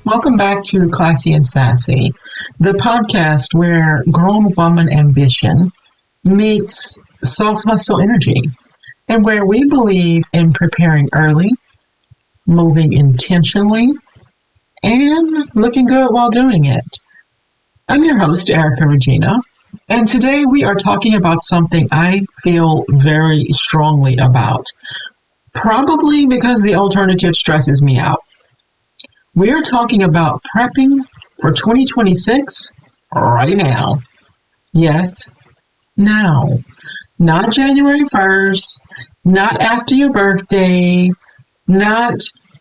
Welcome back to Classy and Sassy, the podcast where grown woman ambition meets soft hustle energy, and where we believe in preparing early, moving intentionally, and looking good while doing it. I'm your host, Erica Regina, and today we are talking about something I feel very strongly about, probably because the alternative stresses me out. We are talking about prepping for 2026 right now. Yes, now. Not January 1st, not after your birthday, not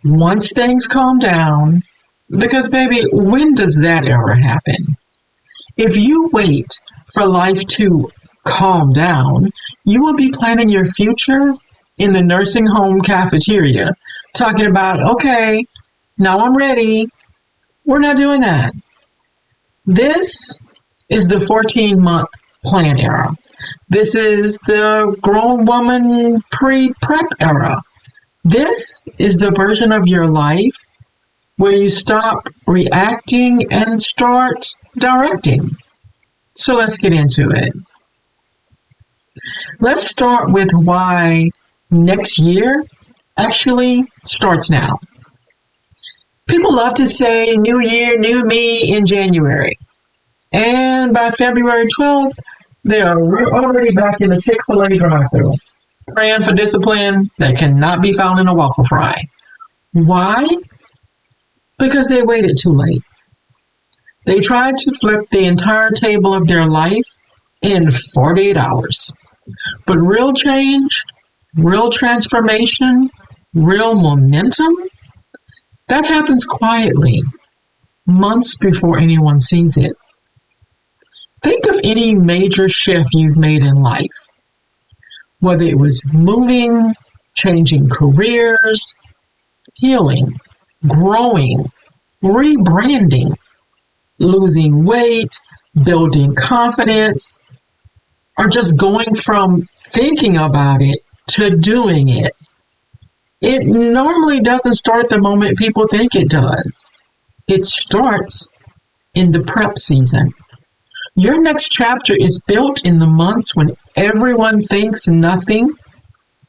once things calm down. Because, baby, when does that ever happen? If you wait for life to calm down, you will be planning your future in the nursing home cafeteria, talking about, okay, now I'm ready. We're not doing that. This is the 14-month plan era. This is the grown woman pre-prep era. This is the version of your life where you stop reacting and start directing. So let's get into it. Let's start with why next year actually starts now. People love to say new year, new me in January. And by February 12th, they are already back in the Chick-fil-A drive-thru, praying for discipline that cannot be found in a waffle fry. Why? Because they waited too late. They tried to flip the entire table of their life in 48 hours. But real change, real transformation, real momentum, that happens quietly, months before anyone sees it. Think of any major shift you've made in life, whether it was moving, changing careers, healing, growing, rebranding, losing weight, building confidence, or just going from thinking about it to doing it. It normally doesn't start the moment people think it does. It starts in the prep season. Your next chapter is built in the months when everyone thinks nothing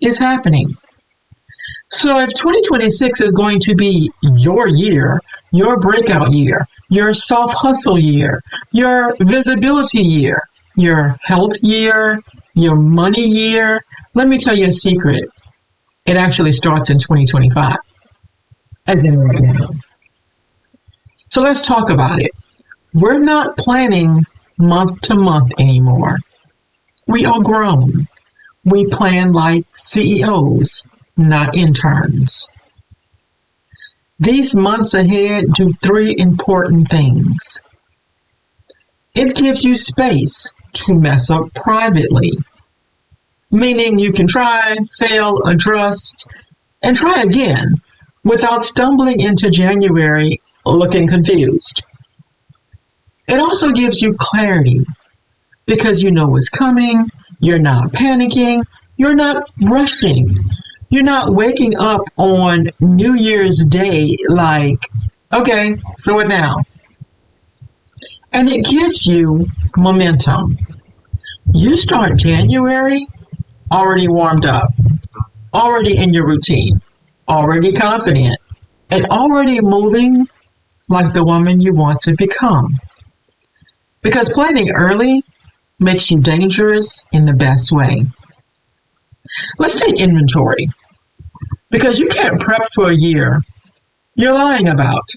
is happening. So if 2026 is going to be your year, your breakout year, your soft hustle year, your visibility year, your health year, your money year, let me tell you a secret. It actually starts in 2025, as in right now. So let's talk about it. We're not planning month to month anymore. We are grown. We plan like CEOs, not interns. These months ahead do three important things. It gives you space to mess up privately, meaning you can try, fail, adjust, and try again without stumbling into January looking confused. It also gives you clarity because you know what's coming, you're not panicking, you're not rushing, you're not waking up on New Year's Day like, okay, so what now? And it gives you momentum. You start January already warmed up, already in your routine, already confident, and already moving like the woman you want to become. Because planning early makes you dangerous in the best way. Let's take inventory. Because you can't prep for a year you're lying about.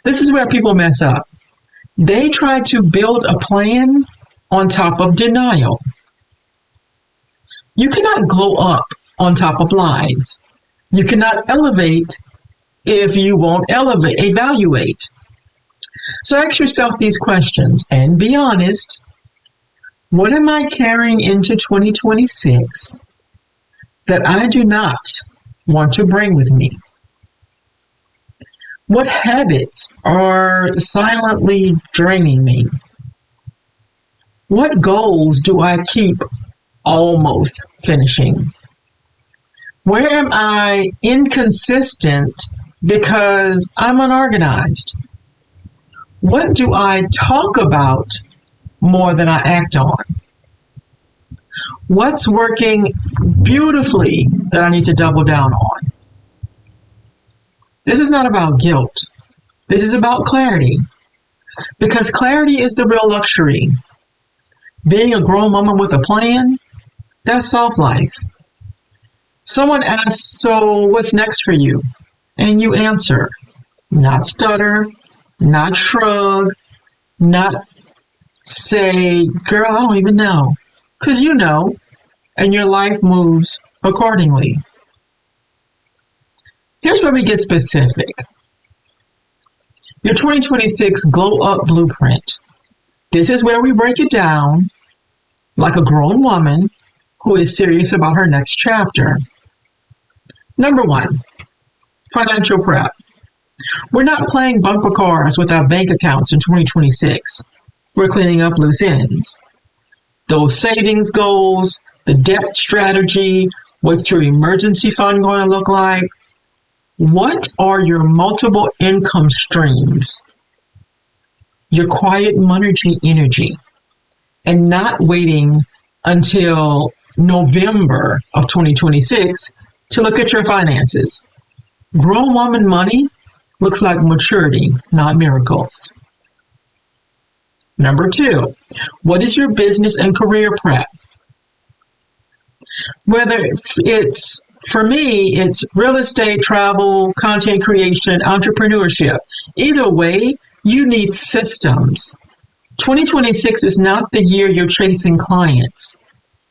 This is where people mess up. They try to build a plan on top of denial. You cannot glow up on top of lies. You cannot elevate if you won't evaluate. So ask yourself these questions and be honest. What am I carrying into 2026 that I do not want to bring with me? What habits are silently draining me? What goals do I keep almost finishing? Where am I inconsistent because I'm unorganized. What do I talk about more than I act on? What's working beautifully that I need to double down on? This is not about guilt. This is about clarity. Because clarity is the real luxury. Being a grown woman with a plan, that's soft life. Someone asks, so what's next for you? And you answer, not stutter, not shrug, not say, girl, I don't even know. Because you know, and your life moves accordingly. Here's where we get specific. Your 2026 Glow Up Blueprint. This is where we break it down like a grown woman who is serious about her next chapter. Number 1, financial prep. We're not playing bumper cars with our bank accounts in 2026. We're cleaning up loose ends. Those savings goals, the debt strategy, what's your emergency fund going to look like? What are your multiple income streams? Your quiet money energy, and not waiting until November of 2026 to look at your finances. Grown woman money looks like maturity, not miracles. Number 2, what is your business and career prep? Whether it's, for me, it's real estate, travel, content creation, entrepreneurship. Either way, you need systems. 2026 is not the year you're chasing clients.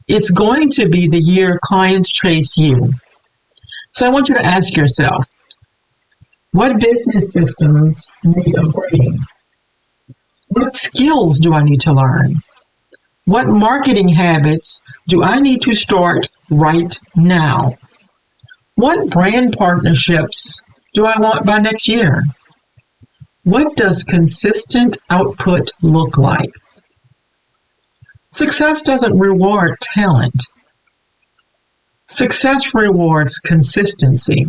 It's going to be the year clients chase you. So I want you to ask yourself, what business systems need upgrading? What skills do I need to learn? What marketing habits do I need to start right now? What brand partnerships do I want by next year? What does consistent output look like? Success doesn't reward talent. Success rewards consistency.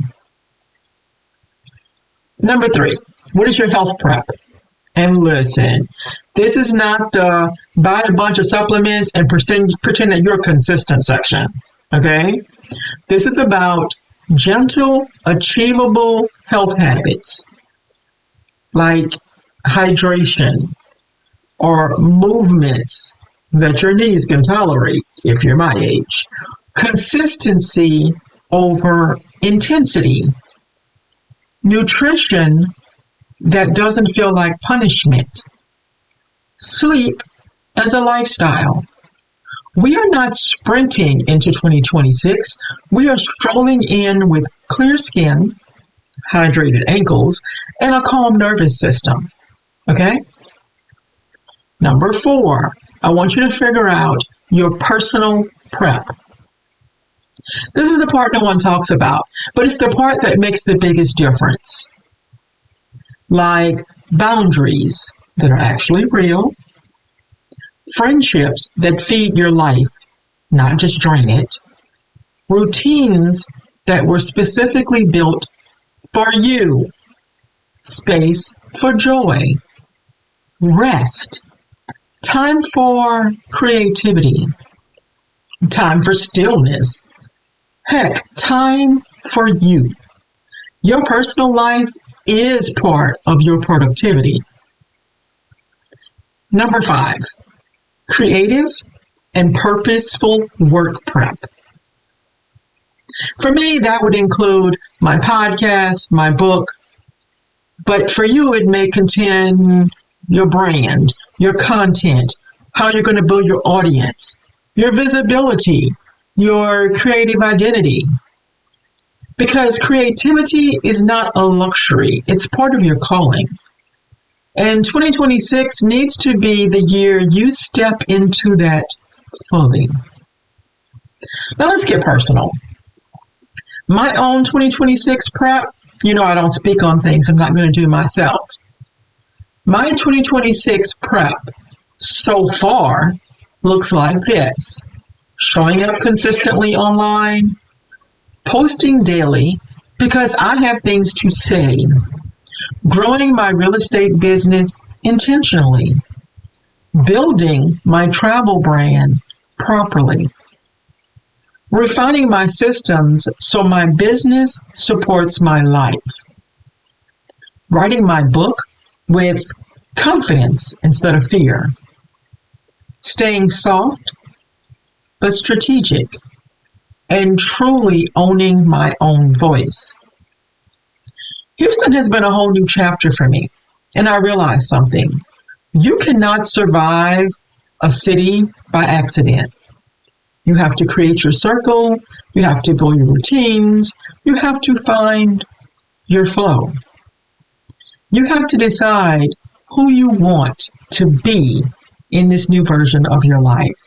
Number 3, what is your health prep? And listen, this is not the buy a bunch of supplements and pretend that you're consistent section, okay? This is about gentle, achievable health habits like hydration or movements that your knees can tolerate if you're my age. Consistency over intensity. Nutrition that doesn't feel like punishment. Sleep as a lifestyle. We are not sprinting into 2026. We are strolling in with clear skin, hydrated ankles, and a calm nervous system. Okay? Number 4, I want you to figure out your personal prep. This is the part no one talks about, but it's the part that makes the biggest difference. Like boundaries that are actually real, friendships that feed your life, not just drain it, routines that were specifically built for you, space for joy, rest, time for creativity, time for stillness, heck, time for you. Your personal life is part of your productivity. Number 5, creative and purposeful work prep. For me, that would include my podcast, my book, but for you, it may contain your brand, your content, how you're going to build your audience, your visibility, your creative identity. Because creativity is not a luxury, it's part of your calling. And 2026 needs to be the year you step into that fully. Now let's get personal. My own 2026 prep, you know I don't speak on things I'm not going to do myself. My 2026 prep so far looks like this. Showing up consistently online, posting daily, because I have things to say. Growing my real estate business intentionally. Building my travel brand properly. Refining my systems so my business supports my life. Writing my book with confidence instead of fear. Staying soft but strategic, and truly owning my own voice. Houston has been a whole new chapter for me, and I realized something. You cannot survive a city by accident. You have to create your circle, you have to build your routines, you have to find your flow. You have to decide who you want to be in this new version of your life.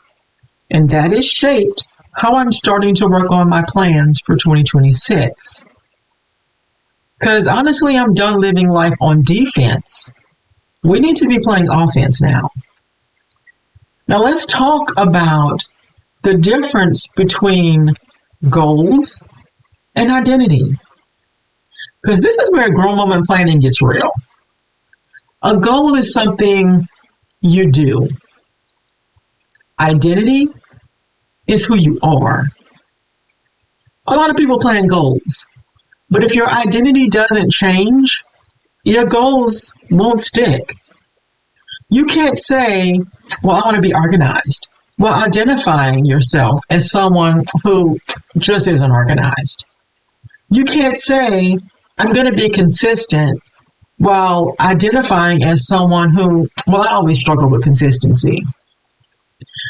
And that is shaped how I'm starting to work on my plans for 2026. Because honestly, I'm done living life on defense. We need to be playing offense now. Now let's talk about the difference between goals and identity. Because this is where grown woman planning gets real. A goal is something you do. Identity is who you are. A lot of people plan goals, but if your identity doesn't change, your goals won't stick. You can't say, well, I want to be organized, while identifying yourself as someone who just isn't organized. You can't say, I'm going to be consistent, while identifying as someone who, well, I always struggle with consistency.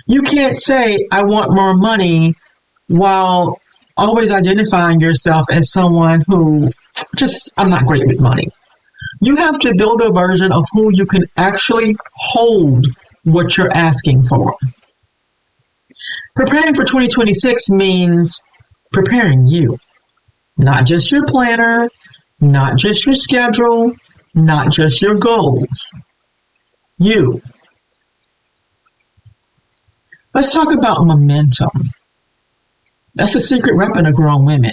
You can't say, I want more money, while always identifying yourself as someone who I'm not great with money. You have to build a version of who you can actually hold what you're asking for. Preparing for 2026 means preparing you, not just your planner, not just your schedule, not just your goals. You. Let's talk about momentum. That's a secret weapon of grown women.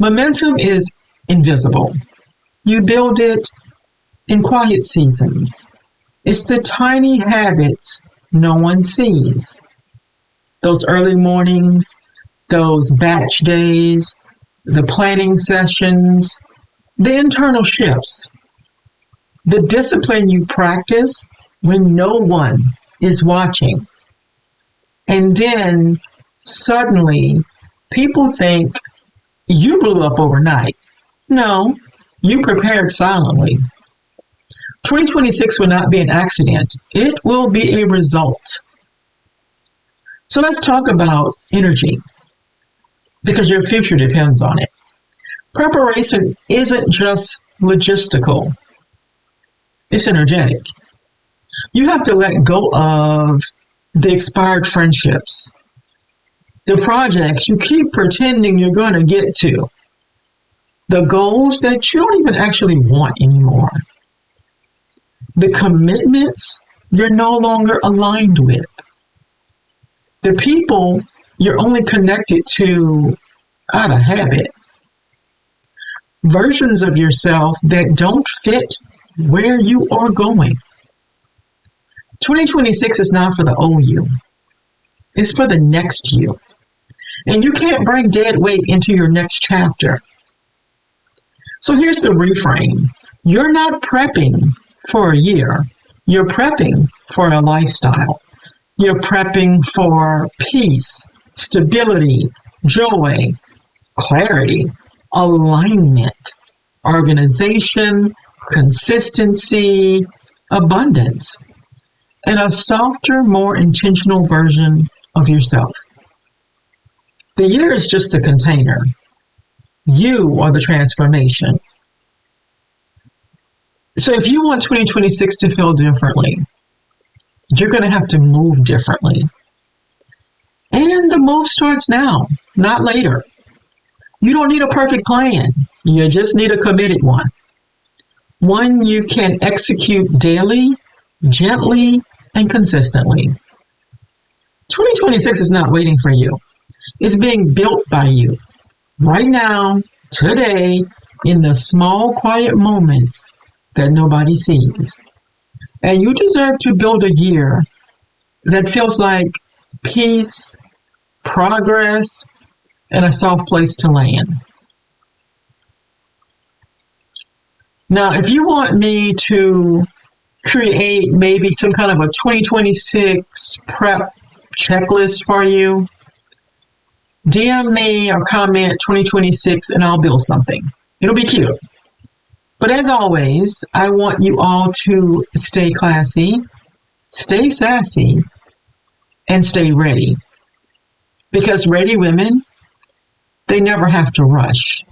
Momentum is invisible. You build it in quiet seasons. It's the tiny habits no one sees. Those early mornings, those batch days, the planning sessions, the internal shifts, the discipline you practice when no one is watching. And then suddenly people think you blew up overnight. No, you prepared silently. 2026 will not be an accident. It will be a result. So let's talk about energy, because your future depends on it. Preparation isn't just logistical. It's energetic. You have to let go of the expired friendships, the projects you keep pretending you're going to get to, the goals that you don't even actually want anymore, the commitments you're no longer aligned with, the people you're only connected to out of habit, versions of yourself that don't fit where you are going. 2026 is not for the old you. It's for the next you. And you can't bring dead weight into your next chapter. So here's the reframe. You're not prepping for a year. You're prepping for a lifestyle. You're prepping for peace, stability, joy, clarity, alignment, organization, consistency, abundance, and a softer, more intentional version of yourself. The year is just the container. You are the transformation. So if you want 2026 to feel differently, you're going to have to move differently. And the move starts now, not later. You don't need a perfect plan. You just need a committed one. One you can execute daily, gently, and consistently. 2026 is not waiting for you. It's being built by you right now, today in the small, quiet moments that nobody sees. And you deserve to build a year that feels like peace, progress, and a soft place to land. Now, if you want me to create maybe some kind of a 2026 prep checklist for you, DM me or comment 2026 and I'll build something. It'll be cute. But as always, I want you all to stay classy, stay sassy, and stay ready. Because ready women, they never have to rush.